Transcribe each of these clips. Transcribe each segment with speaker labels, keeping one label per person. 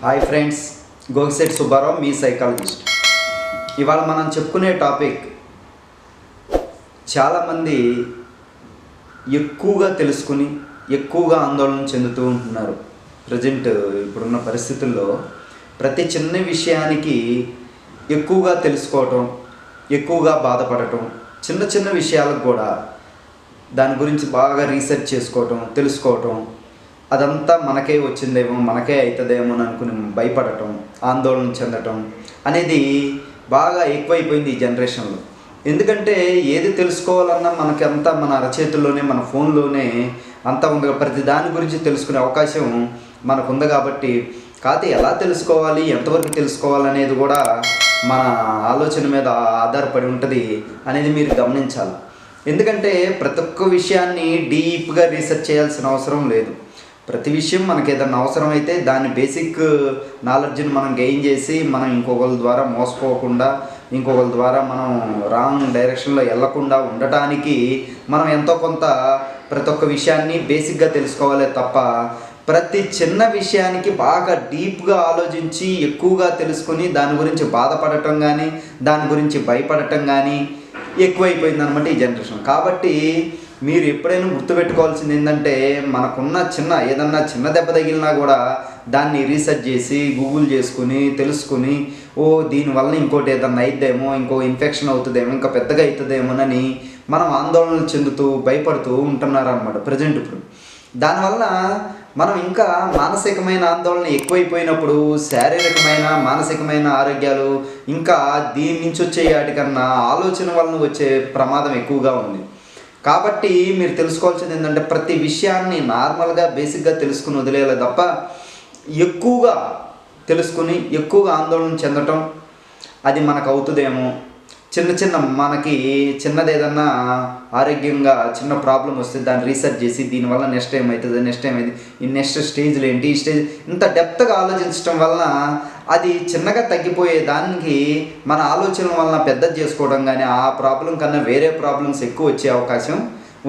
Speaker 1: Hi friends, Gogisetti Subbarao మీ psychologist. ఇవాళ మనం చెప్పుకునే టాపిక్ చాలామంది ఎక్కువగా తెలుసుకుని ఎక్కువగా ఆందోళన చెందుతూ ఉంటున్నారు. ప్రజెంట్ ఇప్పుడున్న పరిస్థితుల్లో ప్రతి చిన్న విషయానికి ఎక్కువగా తెలుసుకోవటం, ఎక్కువగా బాధపడటం, చిన్న చిన్న విషయాలకు కూడా దాని గురించి బాగా రీసెర్చ్ చేసుకోవటం, తెలుసుకోవటం, అదంతా మనకే వచ్చిందేమో, మనకే అవుతుందేమో అని అనుకుని భయపడటం, ఆందోళన చెందటం అనేది బాగా ఎక్కువైపోయింది ఈ జనరేషన్లో. ఎందుకంటే ఏది తెలుసుకోవాలన్నా మనకి అంతా మన అరచేతుల్లోనే, మన ఫోన్లోనే అంతా ఉంది. ప్రతి దాని గురించి తెలుసుకునే అవకాశం మనకు ఉంది. కాబట్టి కాకపోతే ఎలా తెలుసుకోవాలి, ఎంతవరకు తెలుసుకోవాలనేది కూడా మన ఆలోచన మీద ఆధారపడి ఉంటుంది అనేది మీరు గమనించాలి. ఎందుకంటే ప్రతి ఒక్క విషయాన్ని డీప్గా రీసెర్చ్ చేయాల్సిన అవసరం లేదు. ప్రతి విషయం మనకి ఏదన్నా అవసరమైతే దాని బేసిక్ నాలెడ్జ్ని మనం గెయిన్ చేసి మనం ఇంకొకరి ద్వారా మోసపోకుండా, ఇంకొకరి ద్వారా మనం రాంగ్ డైరెక్షన్లో వెళ్లకుండా ఉండటానికి మనం ఎంతో కొంత ప్రతి ఒక్క విషయాన్ని బేసిక్గా తెలుసుకోవాలి తప్ప ప్రతి చిన్న విషయానికి బాగా డీప్గా ఆలోచించి ఎక్కువగా తెలుసుకుని దాని గురించి బాధపడటం కానీ, దాని గురించి భయపడటం కానీ ఎక్కువైపోయింది అనమాట ఈ జనరేషన్. కాబట్టి మీరు ఎప్పుడైనా గుర్తుపెట్టుకోవాల్సింది ఏంటంటే, మనకున్న ఏదన్నా చిన్న దెబ్బ తగిలినా కూడా దాన్ని రీసెర్చ్ చేసి గూగుల్ చేసుకుని తెలుసుకుని, దీనివల్ల ఇంకోటి ఏదన్నా అయిద్దేమో, ఇంకో ఇన్ఫెక్షన్ అవుతుందేమో, ఇంకా పెద్దగా అవుతుందేమోనని మనం ఆందోళన చెందుతూ భయపడుతూ ఉంటున్నారన్నమాట ప్రజెంట్. ఇప్పుడు దానివల్ల మనం ఇంకా మానసికమైన ఆందోళన ఎక్కువైపోయినప్పుడు శారీరకమైన మానసికమైన ఆరోగ్యాలు ఇంకా దీని నుంచి వచ్చే వాటికన్నా ఆలోచన వలన వచ్చే ప్రమాదం ఎక్కువగా ఉంది. కాబట్టి మీరు తెలుసుకోవాల్సింది ఏంటంటే, ప్రతి విషయాన్ని నార్మల్గా బేసిక్గా తెలుసుకుని వదిలేయాలి తప్ప ఎక్కువగా తెలుసుకుని ఎక్కువగా ఆందోళన చెందటం అది మనకు అవుతుందేమో, మనకి చిన్నది ఏదన్నా ఆరోగ్యంగా చిన్న ప్రాబ్లం వస్తే దాన్ని రీసెర్చ్ చేసి దీనివల్ల నెక్స్ట్ ఏమవుతుంది, ఈ నెక్స్ట్ స్టేజ్లు ఏంటి, ఈ స్టేజ్ ఇంత డెప్త్గా ఆలోచించడం వలన అది చిన్నగా తగ్గిపోయే దానికి మన ఆలోచన వలన పెద్దది చేసుకోవడం కానీ ఆ ప్రాబ్లం కన్నా వేరే ప్రాబ్లమ్స్ ఎక్కువ వచ్చే అవకాశం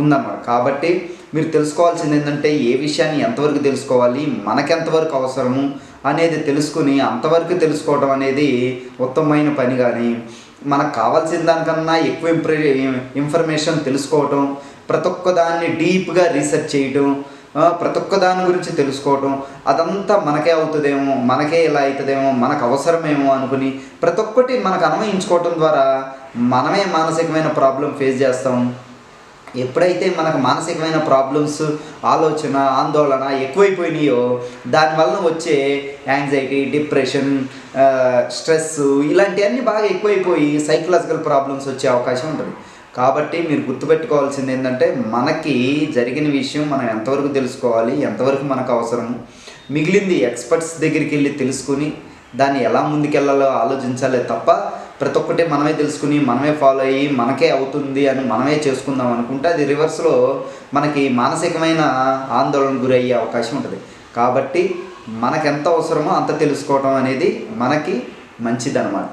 Speaker 1: ఉందన్నమాట. కాబట్టి మీరు తెలుసుకోవాల్సింది ఏంటంటే, ఏ విషయాన్ని ఎంతవరకు తెలుసుకోవాలి, మనకెంతవరకు అవసరము అనేది తెలుసుకుని అంతవరకు తెలుసుకోవడం అనేది ఉత్తమమైన పని. కానీ మనకు కావాల్సిన దానికన్నా ఎక్కువ ఇన్ఫర్మేషన్ తెలుసుకోవటం, ప్రతి ఒక్క దాన్ని డీప్గా రీసెర్చ్ చేయటం, ప్రతి ఒక్క దాని గురించి తెలుసుకోవటం, అదంతా మనకే అవుతుందేమో, మనకే ఇలా అవుతుందేమో, మనకు అవసరమేమో అనుకుని ప్రతి ఒక్కటి మనకు అన్వయించుకోవటం ద్వారా మనమే మానసికమైన ప్రాబ్లం ఫేస్ చేస్తాం. ఎప్పుడైతే మనకు మానసికమైన ప్రాబ్లమ్స్, ఆలోచన, ఆందోళన ఎక్కువైపోయినాయో దానివల్ల వచ్చే యాంగ్జైటీ, డిప్రెషన్, స్ట్రెస్ ఇలాంటివన్నీ బాగా ఎక్కువైపోయి సైకలాజికల్ ప్రాబ్లమ్స్ వచ్చే అవకాశం ఉంటుంది. కాబట్టి మీరు గుర్తుపెట్టుకోవాల్సింది ఏంటంటే, మనకి జరిగిన విషయం మనం ఎంతవరకు తెలుసుకోవాలి, ఎంతవరకు మనకు అవసరము, మిగిలింది ఎక్స్పర్ట్స్ దగ్గరికి వెళ్ళి తెలుసుకుని దాన్ని ఎలా ముందుకెళ్ళాలో ఆలోచించాలి తప్ప ప్రతి ఒక్కటి మనమే తెలుసుకుని మనమే ఫాలో అయ్యి మనకే అవుతుంది అని మనమే చేసుకుందాం అనుకుంటే అది రివర్స్లో మనకి మానసికమైన ఆందోళన గురయ్యే అవకాశం ఉంటుంది. కాబట్టి మనకు ఎంత అవసరమో అంత తెలుసుకోవడం అనేది మనకి మంచిదన్నమాట.